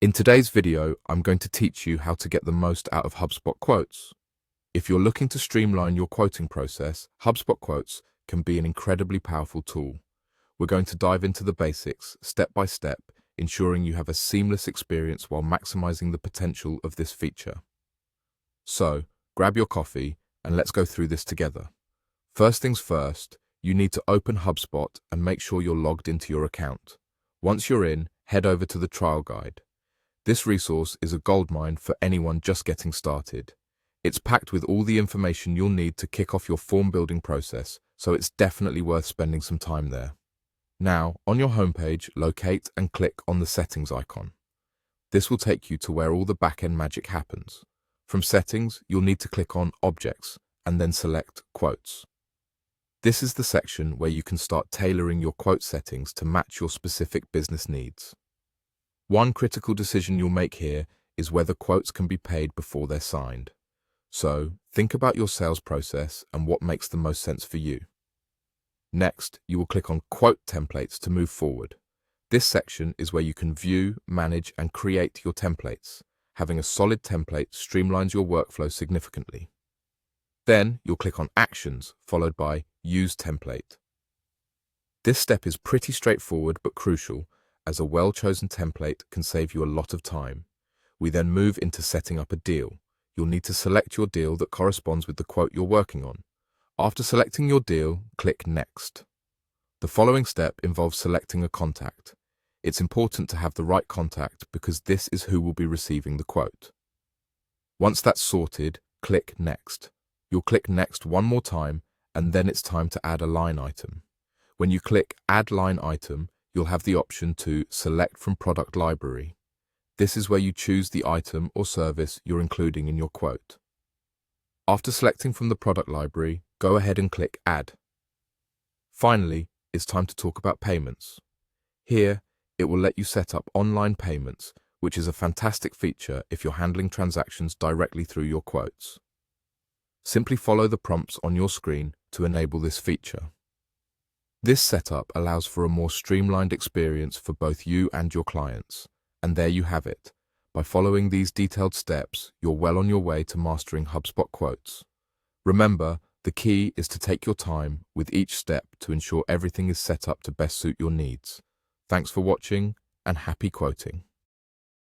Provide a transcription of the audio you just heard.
In today's video, I'm going to teach you how to get the most out of HubSpot quotes. If you're looking to streamline your quoting process, HubSpot quotes can be an incredibly powerful tool. We're going to dive into the basics, step by step, ensuring you have a seamless experience while maximizing the potential of this feature. So, grab your coffee and let's go through this together. First things first, you need to open HubSpot and make sure you're logged into your account. Once you're in, head over to the trial guide. This resource is a goldmine for anyone just getting started. It's packed with all the information you'll need to kick off your form building process, so it's definitely worth spending some time there. Now, on your homepage, locate and click on the settings icon. This will take you to where all the back-end magic happens. From settings, you'll need to click on objects and then select quotes. This is the section where you can start tailoring your quote settings to match your specific business needs. One critical decision you'll make here is whether quotes can be paid before they're signed. So, think about your sales process and what makes the most sense for you. Next, you will click on Quote Templates to move forward. This section is where you can view, manage, and create your templates. Having a solid template streamlines your workflow significantly. Then, you'll click on Actions, followed by Use Template. This step is pretty straightforward but crucial, as a well-chosen template can save you a lot of time. We then move into setting up a deal. You'll need to select your deal that corresponds with the quote you're working on. After selecting your deal, click Next. The following step involves selecting a contact. It's important to have the right contact because this is who will be receiving the quote. Once that's sorted, click Next. You'll click Next one more time, and then it's time to add a line item. When you click Add Line Item, you'll have the option to select from Product Library. This is where you choose the item or service you're including in your quote. After selecting from the product library, go ahead and click Add. Finally, it's time to talk about payments. Here, it will let you set up online payments, which is a fantastic feature if you're handling transactions directly through your quotes. Simply follow the prompts on your screen to enable this feature. This setup allows for a more streamlined experience for both you and your clients. And there you have it. By following these detailed steps, you're well on your way to mastering HubSpot quotes. Remember, the key is to take your time with each step to ensure everything is set up to best suit your needs. Thanks for watching and happy quoting.